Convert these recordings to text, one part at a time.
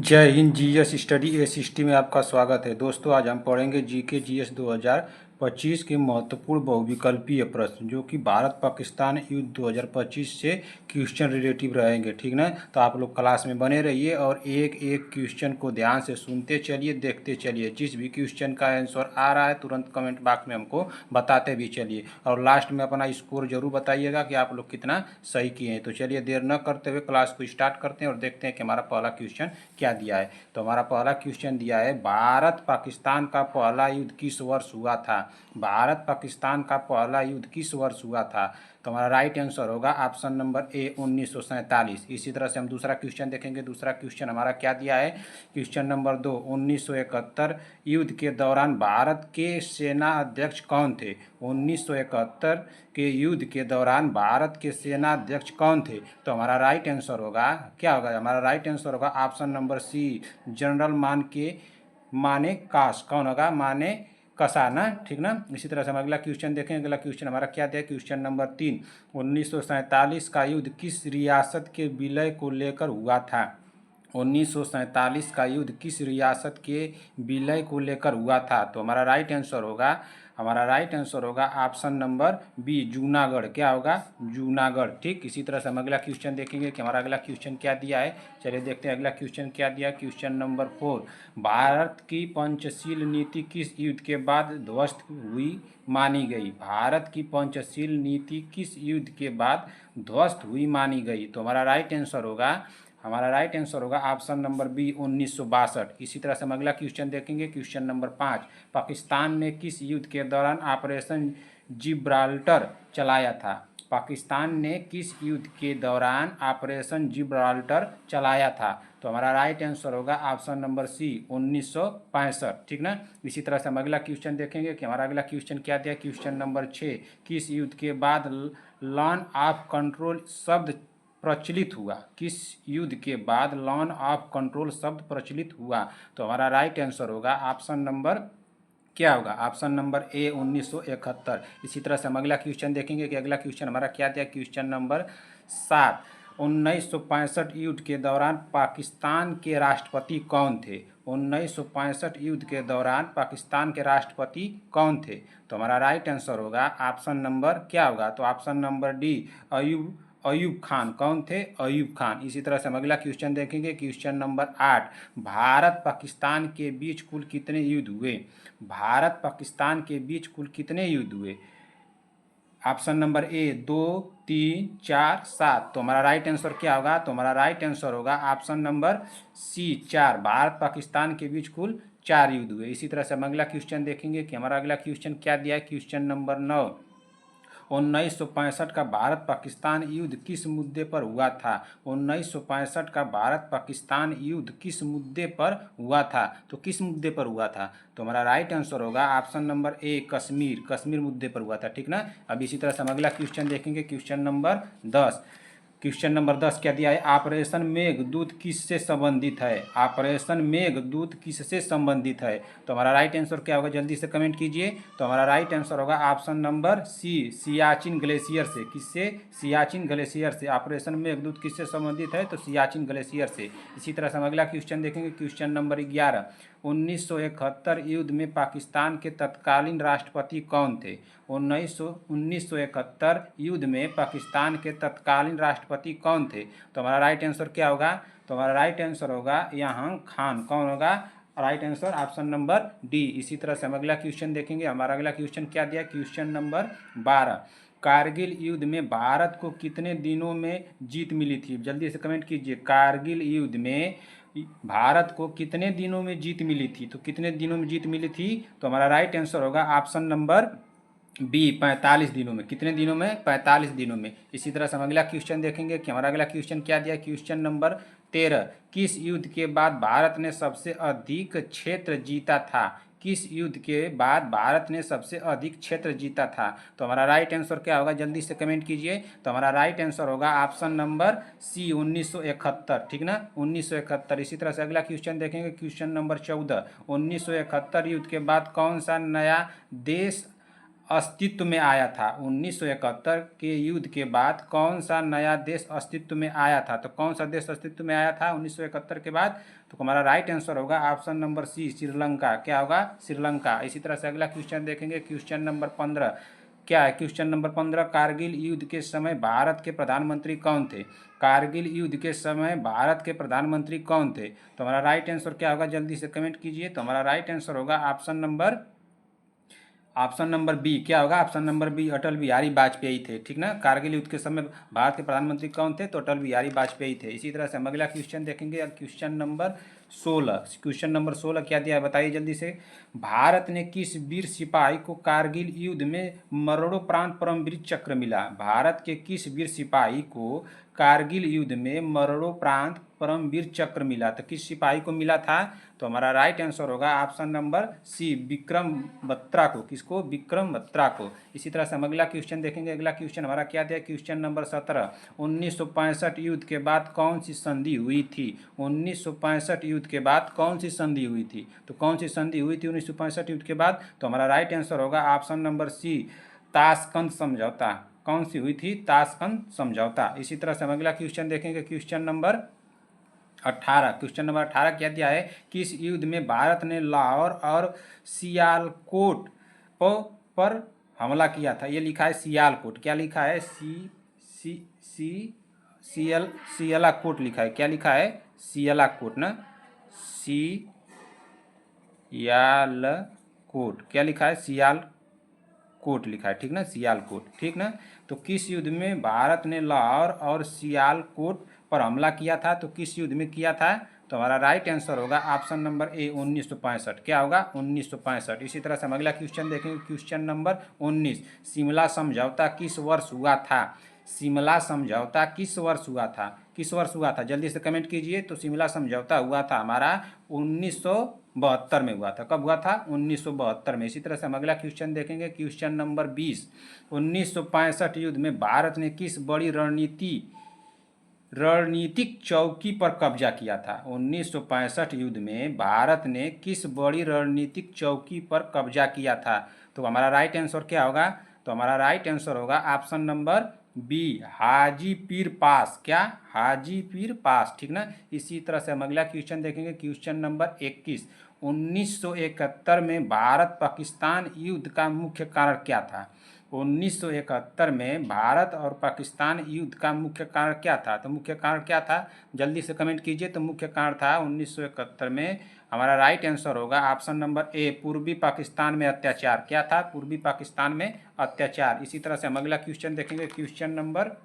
जय Hind. GS study ए60 में आपका स्वागत है। दोस्तों, आज हम पढ़ेंगे जीके जीएस 2025 के महत्वपूर्ण बहुविकल्पीय प्रश्न जो कि भारत पाकिस्तान युद्ध 2025 से क्वेश्चन रिलेटिव रहेंगे। ठीक ना? तो आप लोग क्लास में बने रहिए और एक एक क्वेश्चन को ध्यान से सुनते चलिए, देखते चलिए। जिस भी क्वेश्चन का आंसर आ रहा है तुरंत कमेंट बॉक्स में हमको बताते भी चलिए और लास्ट में अपना स्कोर जरूर बताइएगा कि आप लोग कितना सही किए हैं। तो चलिए देर न करते हुए क्लास को स्टार्ट करते हैं और देखते हैं कि हमारा पहला क्वेश्चन क्या दिया है। तो हमारा पहला क्वेश्चन दिया है, भारत पाकिस्तान का पहला युद्ध किस वर्ष हुआ था? भारत पाकिस्तान का पहला युद्ध किस वर्ष हुआ था? तो हमारा राइट आंसर होगा ऑप्शन नंबर ए 1947। इसी तरह से हम दूसरा क्वेश्चन देखेंगे। दूसरा क्वेश्चन हमारा क्या दिया है? क्वेश्चन नंबर 2, 1971 युद्ध के दौरान भारत के सेना अध्यक्ष कौन थे? 1971 के युद्ध के दौरान भारत के सेना अध्यक्ष कौन थे? तो हमारा राइट आंसर होगा, क्या होगा? हमारा राइट आंसर होगा ऑप्शन नंबर सी, जनरल माने कास। कौन होगा? माने कसा ना। ठीक ना? इसी तरह से हम अगला क्वेश्चन देखें। अगला क्वेश्चन हमारा क्या दिया? क्वेश्चन नंबर 3, 1947 का युद्ध किस रियासत के विलय को लेकर हुआ था? 1947 का युद्ध किस रियासत के विलय को लेकर हुआ था? तो हमारा राइट आंसर होगा ऑप्शन नंबर बी, जूनागढ़। क्या होगा? जूनागढ़। ठीक। इसी तरह से हम अगला क्वेश्चन देखेंगे कि हमारा अगला क्वेश्चन क्या दिया है। चलिए देखते हैं अगला क्वेश्चन क्या दिया। क्वेश्चन नंबर 4, भारत की पंचशील नीति किस युद्ध के बाद ध्वस्त हुई मानी गई? भारत की पंचशील नीति किस युद्ध के बाद ध्वस्त हुई मानी गई? तो हमारा राइट आंसर होगा ऑप्शन नंबर बी, 1962। इसी तरह से हम अगला क्वेश्चन देखेंगे। क्वेश्चन नंबर 5, पाकिस्तान ने किस युद्ध के दौरान ऑपरेशन जिब्राल्टर चलाया था? पाकिस्तान ने किस युद्ध के दौरान ऑपरेशन जिब्राल्टर चलाया था? तो हमारा राइट आंसर होगा ऑप्शन नंबर सी, 1965। ठीक ना? इसी तरह से हम अगला क्वेश्चन देखेंगे कि हमारा अगला क्वेश्चन क्या दिया। क्वेश्चन नंबर 6, किस युद्ध के बाद लॉन ऑफ कंट्रोल शब्द प्रचलित हुआ? किस युद्ध के बाद लॉन ऑफ कंट्रोल शब्द प्रचलित हुआ? तो हमारा राइट आंसर होगा ऑप्शन नंबर, क्या होगा? Option number A, 1971। इसी तरह से हम अगला क्वेश्चन देखेंगे कि अगला क्वेश्चन हमारा क्या दिया। क्वेश्चन नंबर 7, 1965 युद्ध के दौरान पाकिस्तान के राष्ट्रपति कौन थे? 1965 युद्ध के दौरान पाकिस्तान के राष्ट्रपति कौन थे? तो हमारा राइट आंसर होगा ऑप्शन नंबर, क्या होगा? तो option number D, Ayub Khan. कौन थे? अयूब खान। इसी तरह से हम अगला क्वेश्चन देखेंगे। क्वेश्चन नंबर 8, भारत पाकिस्तान के बीच कुल कितने युद्ध हुए? भारत पाकिस्तान के बीच कुल कितने युद्ध हुए? Option number A, 2, 3, 4, 7। तो हमारा राइट आंसर क्या होगा? तो हमारा राइट आंसर होगा option number C, 4। Bharat Pakistan के बीच कुल 4 युद्ध हुए। इसी तरह से हम अगला क्वेश्चन देखेंगे कि हमारा अगला क्वेश्चन क्या दिया है। क्वेश्चन नंबर 9, 1965 का भारत पाकिस्तान युद्ध किस मुद्दे पर हुआ था? 1965 का भारत पाकिस्तान युद्ध किस मुद्दे पर हुआ था? तो किस मुद्दे पर हुआ था? तो हमारा राइट आंसर होगा ऑप्शन नंबर ए, कश्मीर मुद्दे पर हुआ था। ठीक ना? अब इसी तरह से हम अगला क्वेश्चन देखेंगे। क्वेश्चन नंबर 10, क्या दिया है? ऑपरेशन मेघदूत किससे संबंधित है? ऑपरेशन मेघदूत किससे संबंधित है? तो हमारा राइट आंसर क्या होगा? जल्दी से कमेंट कीजिए। तो हमारा राइट आंसर होगा option number C, Siachen glacier से। किससे? सियाचिन ग्लेशियर से। ऑपरेशन मेघदूत किससे संबंधित है? तो सियाचिन ग्लेशियर से। इसी तरह से हम अगला क्वेश्चन देखेंगे। क्वेश्चन नंबर 11, 1971 युद्ध में पाकिस्तान के तत्कालीन राष्ट्रपति कौन थे? 1971 युद्ध में पाकिस्तान के तत्कालीन राष्ट्रपति कौन थे? तो हमारा राइट आंसर क्या होगा? तो हमारा राइट आंसर होगा यहाँ खान। कौन होगा? Right answer option number D. इसी तरह से हम अगला क्वेश्चन देखेंगे। हमारा अगला क्वेश्चन क्या दिया? क्वेश्चन नंबर 12, कारगिल युद्ध में भारत को कितने दिनों में जीत मिली थी? जल्दी से कमेंट कीजिए। कारगिल युद्ध में भारत को कितने दिनों में जीत मिली थी? तो कितने दिनों में जीत मिली थी? तो हमारा राइट आंसर होगा ऑप्शन नंबर बी, 45 दिनों में। कितने दिनों में? 45 दिनों में। इसी तरह से हम अगला क्वेश्चन देखेंगे कि हमारा अगला क्वेश्चन क्या दिया। क्वेश्चन नंबर 13, किस युद्ध के बाद भारत ने सबसे अधिक क्षेत्र जीता था? किस युद्ध के बाद भारत ने सबसे अधिक क्षेत्र जीता था? तो हमारा राइट आंसर क्या होगा? जल्दी से कमेंट कीजिए। तो हमारा राइट आंसर होगा ऑप्शन नंबर सी, 1971। ठीक ना? 1971। इसी तरह से अगला क्वेश्चन देखेंगे। क्वेश्चन नंबर 14, 1971 युद्ध के बाद कौन सा नया देश अस्तित्व में आया था? 1971 के युद्ध के बाद कौन सा नया देश अस्तित्व में आया था? तो कौन सा देश अस्तित्व में आया था 1971 के बाद? तो हमारा राइट आंसर होगा ऑप्शन नंबर सी, श्रीलंका। क्या होगा? श्रीलंका। इसी तरह से अगला क्वेश्चन देखेंगे, क्वेश्चन नंबर 15 क्या है? क्वेश्चन नंबर 15, कारगिल युद्ध के समय भारत के प्रधानमंत्री कौन थे? कारगिल युद्ध के समय भारत के प्रधानमंत्री कौन थे? तो हमारा राइट आंसर क्या होगा? जल्दी से कमेंट कीजिए। तो हमारा राइट आंसर होगा ऑप्शन नंबर बी। क्या होगा? Option number B, Atal Bihari Vajpayee थे। ठीक ना। कारगिल युद्ध के समय भारत के प्रधानमंत्री कौन थे? तो अटल बिहारी वाजपेयी थे। इसी तरह से हम अगला क्वेश्चन देखेंगे, क्वेश्चन नंबर 16। क्वेश्चन नंबर 16 क्या दिया है बताइए जल्दी से। भारत ने किस वीर सिपाही को कारगिल युद्ध में मरणोपरांत परमवीर चक्र मिला? भारत के किस वीर सिपाही को कारगिल युद्ध में मरणोपरांत परमवीर चक्र मिला? तो किस सिपाही को मिला था? तो हमारा राइट आंसर होगा option number C, Vikram Batra को। किसको? विक्रम बत्रा को। इसी तरह से हम अगला क्वेश्चन देखेंगे। अगला क्वेश्चन हमारा क्या दिया? क्वेश्चन नंबर 17, 1965 युद्ध के बाद कौन सी संधि हुई थी? 1965 युद्ध के बाद कौन सी संधि हुई थी? तो कौन सी संधि हुई थी 1965 युद्ध के बाद? तो हमारा राइट आंसर होगा ऑप्शन नंबर सी, ताशकंद समझौता। कौन सी हुई थी? ताशकंद समझौता। इसी तरह से हम अगला क्वेश्चन देखेंगे, क्वेश्चन नंबर 18। क्वेश्चन नंबर 18 क्या दिया है? किस युद्ध में भारत ने लाहौर और सियालकोट पर हमला किया था? ये लिखा है सियालकोट। क्या लिखा है? सियालकोट लिखा है। क्या लिखा है? सियालकोट ना, सियालकोट। क्या लिखा है? सियालकोट लिखा है। ठीक ना, सियालकोट। ठीक ना। तो किस युद्ध में भारत ने लाहौर और सियालकोट पर हमला किया था? तो किस युद्ध में किया था? तो हमारा राइट आंसर होगा ऑप्शन नंबर ए, 1965। क्या होगा? 1965। इसी तरह से हम अगला क्वेश्चन देखेंगे, क्वेश्चन नंबर 19, शिमला समझौता किस वर्ष हुआ था? शिमला समझौता किस वर्ष हुआ था? किस वर्ष हुआ था? जल्दी से कमेंट कीजिए। तो शिमला समझौता हुआ था हमारा 1972 में हुआ था। कब हुआ था? 1972 में। इसी तरह से हम अगला क्वेश्चन देखेंगे, क्वेश्चन नंबर 20, 1965 युद्ध में भारत ने किस बड़ी रणनीतिक चौकी पर कब्जा किया था? 1965 युद्ध में भारत ने किस बड़ी रणनीतिक चौकी पर कब्जा किया था? तो हमारा राइट आंसर क्या होगा? तो हमारा राइट आंसर होगा option number B, Haji Pir पास। क्या? हाजी पीर पास। ठीक ना। इसी तरह से हम अगला क्वेश्चन देखेंगे, क्वेश्चन नंबर 21, 1971 में भारत पाकिस्तान युद्ध का मुख्य कारण क्या था? 1971 में भारत और पाकिस्तान युद्ध का मुख्य कारण क्या था? तो मुख्य कारण क्या था? जल्दी से कमेंट कीजिए। तो मुख्य कारण था 1971 में, हमारा राइट आंसर होगा ऑप्शन नंबर ए, पूर्वी पाकिस्तान में अत्याचार। क्या था? पूर्वी पाकिस्तान में अत्याचार। इसी तरह से हम अगला क्वेश्चन देखेंगे, क्वेश्चन नंबर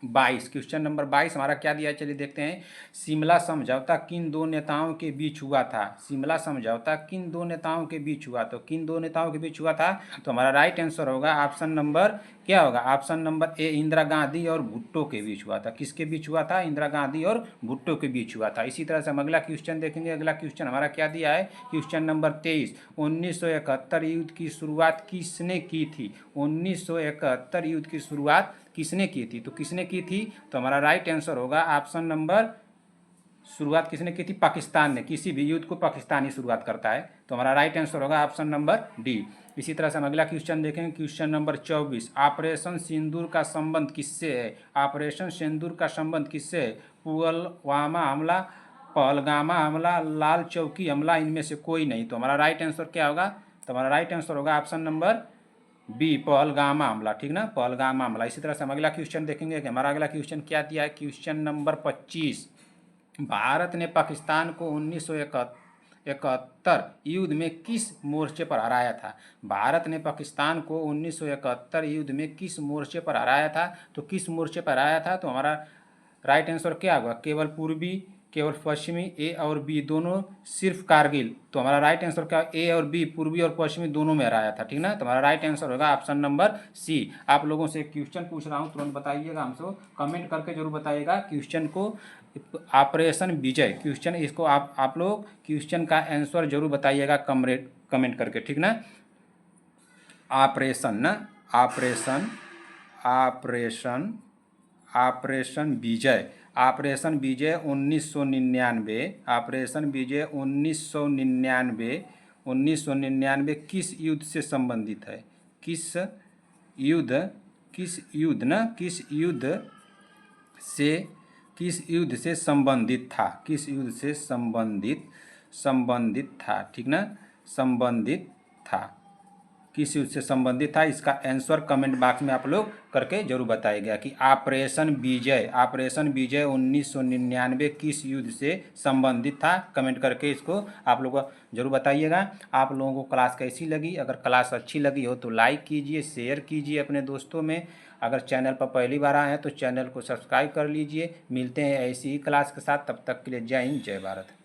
22। क्वेश्चन नंबर 22 हमारा क्या दिया है? चलिए देखते हैं। शिमला समझौता किन दो नेताओं के बीच हुआ था? शिमला समझौता किन दो नेताओं के बीच हुआ? तो किन दो नेताओं के बीच हुआ था? तो हमारा राइट आंसर होगा ऑप्शन नंबर क्या होगा? Option number A, Indira Gandhi और भुट्टो के बीच हुआ था। किसके बीच हुआ था? इंदिरा गांधी और भुट्टो के बीच हुआ था। इसी तरह से हम अगला क्वेश्चन देखेंगे। अगला क्वेश्चन हमारा क्या दिया है? क्वेश्चन नंबर 23, 1971 युद्ध की शुरुआत किसने की थी? 1971 युद्ध की शुरुआत किसने की थी? तो किसने की थी? तो हमारा राइट आंसर होगा ऑप्शन नंबर, शुरुआत किसने की थी? पाकिस्तान ने। किसी भी युद्ध को पाकिस्तान ही शुरुआत करता है। तो हमारा राइट आंसर होगा ऑप्शन नंबर डी। इसी तरह से हम अगला क्वेश्चन देखेंगे, क्वेश्चन नंबर 24, ऑपरेशन सिंदूर का संबंध किससे है? ऑपरेशन सिंदूर का संबंध किससे है? पुलवामा हमला, पहलगामा हमला, लाल चौकी हमला, इनमें से कोई नहीं। तो हमारा राइट आंसर क्या होगा? तो हमारा राइट आंसर होगा ऑप्शन नंबर बी, पहलगामा हमला। ठीक ना, पहलगामा हमला। इसी तरह से हम अगला क्वेश्चन देखेंगे कि हमारा अगला क्वेश्चन क्या दिया है? क्वेश्चन नंबर 25, भारत ने पाकिस्तान को 1971 युद्ध में किस मोर्चे पर हराया था? भारत ने पाकिस्तान को 1971 युद्ध में किस मोर्चे पर हराया था? तो किस मोर्चे पर हराया था? तो हमारा राइट आंसर क्या होगा? केवल पूर्वी, केवल पश्चिमी, ए और बी दोनों, सिर्फ कारगिल। तो हमारा राइट आंसर क्या? ए और बी, पूर्वी और पश्चिमी दोनों में हराया था। ठीक ना। तो हमारा राइट आंसर होगा ऑप्शन नंबर सी। आप लोगों से क्वेश्चन पूछ रहा हूँ, तुरंत बताइएगा, हमसे कमेंट करके जरूर बताइएगा क्वेश्चन को। ऑपरेशन विजय क्वेश्चन, इसको आप लोग क्वेश्चन का आंसर जरूर बताइएगा कमेंट करके। ठीक ना। ऑपरेशन ना, ऑपरेशन ऑपरेशन ऑपरेशन विजय, ऑपरेशन विजय 1999, ऑपरेशन विजय 1999 किस युद्ध से संबंधित है? किस युद्ध से संबंधित था, किस युद्ध से संबंधित था, ठीक ना, संबंधित था, किस युद्ध से संबंधित था। इसका आंसर कमेंट बॉक्स में आप लोग करके जरूर बताइएगा कि ऑपरेशन विजय 1999 किस युद्ध से संबंधित था। कमेंट करके इसको आप लोग जरूर बताइएगा। आप लोगों को क्लास कैसी लगी, अगर क्लास अच्छी लगी हो तो लाइक कीजिए, शेयर कीजिए अपने दोस्तों में। अगर चैनल पर पहली बार आए हैं तो चैनल को सब्सक्राइब कर लीजिए। मिलते हैं ऐसी ही क्लास के साथ, तब तक के लिए जय हिंद जय भारत।